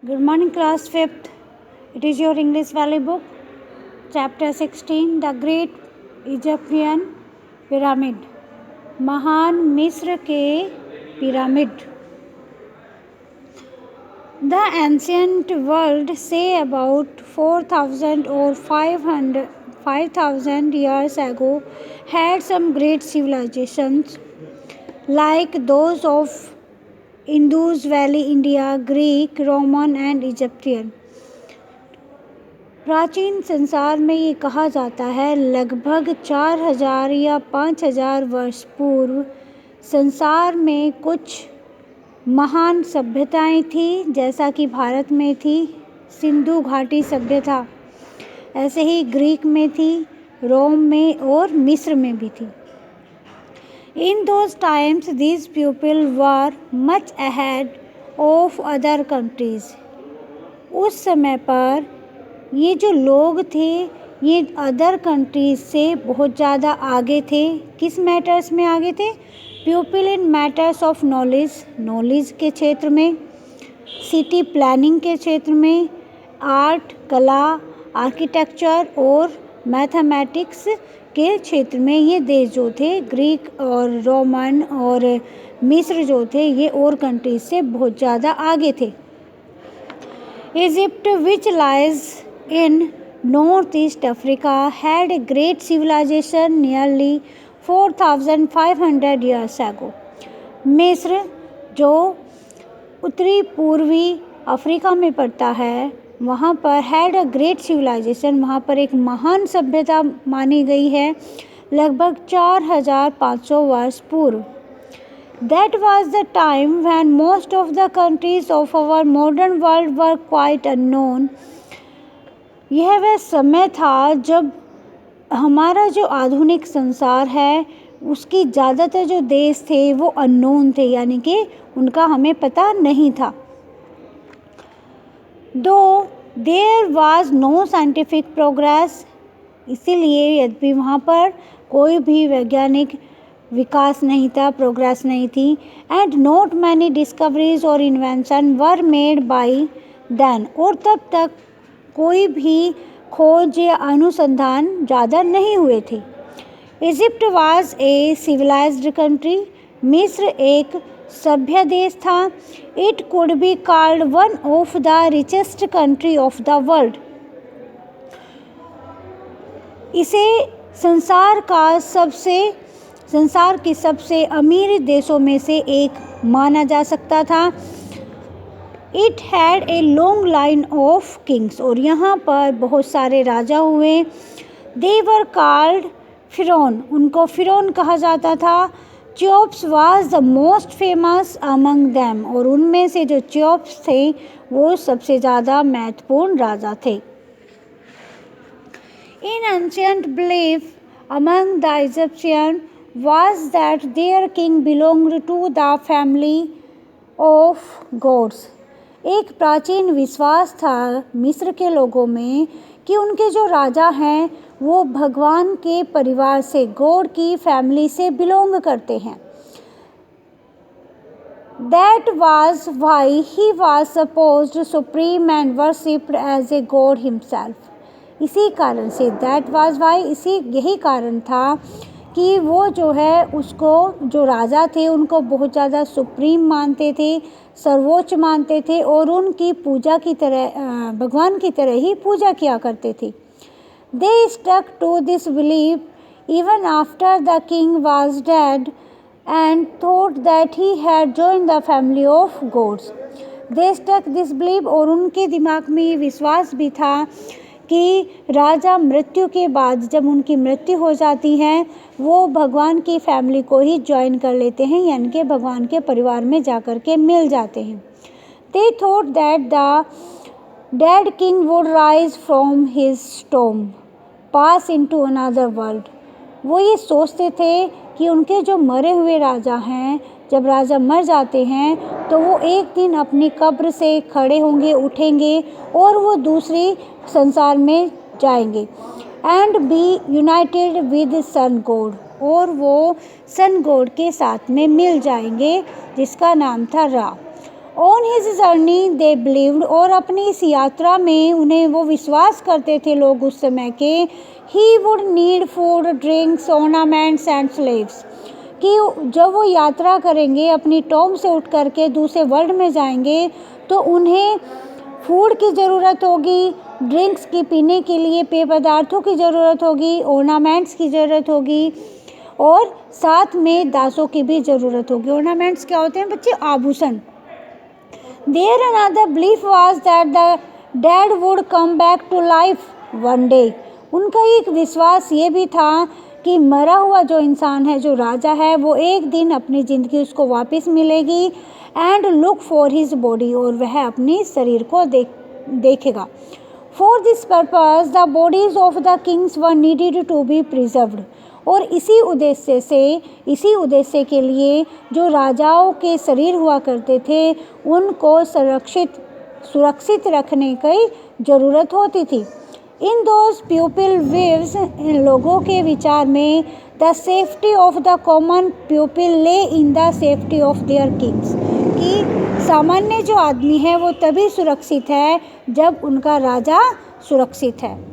Good morning, class 5th. It is your English Valley book, chapter 16, The Great Egyptian Pyramid. महान मिस्र के pyramid. The ancient world, say about 4,000 or 5,000 years ago, had some great civilizations like those of Indus Valley, India, Greek, Roman and Egyptian. प्राचीन संसार में ये कहा जाता है लगभग 4,000 या 5,000 वर्ष पूर्व संसार में कुछ महान सभ्यताएं थी, जैसा कि भारत में थी सिंधु घाटी सभ्यता, ऐसे ही ग्रीक में थी, रोम में और मिस्र में भी थी. In those times, these people were much ahead of other countries. उस समय पर ये जो लोग थे ये अदर कंट्रीज से बहुत ज़्यादा आगे थे. किस मैटर्स में आगे थे? People in matters of knowledge के क्षेत्र में, सिटी प्लानिंग के क्षेत्र में, आर्ट, कला, आर्किटेक्चर और मैथमेटिक्स के क्षेत्र में. ये देश जो थे ग्रीक और रोमन और मिस्र जो थे ये और कंट्रीज से बहुत ज़्यादा आगे थे. Egypt which lies in north east Africa had a great civilisation nearly 4,500 years ago. मिस्र जो उत्तरी पूर्वी अफ्रीका में पड़ता है वहाँ पर हैड अ ग्रेट सिविलाइजेशन, वहाँ पर एक महान सभ्यता मानी गई है लगभग 4,500 वर्ष पूर्व. That was the time when most of the countries of our modern world were quite unknown. यह वह समय था जब हमारा जो आधुनिक संसार है उसकी ज़्यादातर जो देश थे वो अननोन थे, यानी कि उनका हमें पता नहीं था. Though there was no scientific progress, इसीलिए यद्यपि वहाँ पर कोई भी वैज्ञानिक विकास नहीं था, प्रोग्रेस नहीं थी, and not many discoveries or invention were made by then, और तब तक कोई भी खोज या अनुसंधान ज़्यादा नहीं हुए थे. Egypt was a civilised country, मिस्र एक सभ्य देश था. It could be called one of the richest country of the world. इसे संसार के सबसे अमीर देशों में से एक माना जा सकता था. It had a long line of Kings, और यहाँ पर बहुत सारे राजा हुए. दे वर कॉल्ड फिरौन, उनको फिरौन कहा जाता था. Cheops was the most famous among them, और उनमें से जो च्योप्स थे वो सबसे ज़्यादा महत्वपूर्ण राजा थे. इन ancient belief among the Egyptian was that their king belonged to the family of gods. एक प्राचीन विश्वास था मिस्र के लोगों में कि उनके जो राजा हैं वो भगवान के परिवार से, गॉड की फैमिली से बिलोंग करते हैं. That was why he was supposed supreme and worshipped as a god himself. इसी कारण से that was why, यही कारण था कि वो जो है उसको जो राजा थे उनको बहुत ज़्यादा सुप्रीम मानते थे, सर्वोच्च मानते थे और उनकी पूजा की तरह, भगवान की तरह ही पूजा किया करते थे. They stuck to this belief even after the king was dead and thought that he had joined the family of gods. They stuck this belief, और उनके दिमाग में ये विश्वास भी था कि राजा मृत्यु के बाद जब उनकी मृत्यु हो जाती है वो भगवान की फैमिली को ही ज्वाइन कर लेते हैं, यानी कि भगवान के परिवार में जाकर के मिल जाते हैं. They thought that the dead king would rise from his tomb, pass into another world. वो ये सोचते थे कि उनके जो मरे हुए राजा हैं, जब राजा मर जाते हैं तो वो एक दिन अपनी कब्र से खड़े होंगे, उठेंगे और वो दूसरी संसार में जाएंगे. And be united with sun god, और वो सन गॉड के साथ में मिल जाएंगे जिसका नाम था रा. On his journey they believed, और अपनी इस यात्रा में उन्हें वो विश्वास करते थे लोग उस समय के, he would need food, drinks, ornaments and slaves, कि जब वो यात्रा करेंगे अपनी टॉम से उठ करके दूसरे वर्ल्ड में जाएंगे तो उन्हें फूड की ज़रूरत होगी, ड्रिंक्स की पीने के लिए पेय पदार्थों की ज़रूरत होगी, ऑर्नामेंट्स की ज़रूरत होगी, और साथ में दासों की भी ज़रूरत होगी। ऑर्नामेंट्स क्या होते हैं बच्चे? आभूषण। There another belief was that the dead would come back to life one day. उनका एक विश्वास ये भी था कि मरा हुआ जो इंसान है, जो राजा है, वो एक दिन अपनी ज़िंदगी उसको वापस मिलेगी, and look for his body, और वह अपनी शरीर को देखेगा। For this purpose the bodies of the kings were needed to be preserved, और इसी उद्देश्य के लिए जो राजाओं के शरीर हुआ करते थे उनको सुरक्षित रखने की ज़रूरत होती थी। इन दोज पीपल व्यूज, इन लोगों के विचार में, the safety of the common people lay in the safety of their kings, कि सामान्य जो आदमी है वो तभी सुरक्षित है जब उनका राजा सुरक्षित है।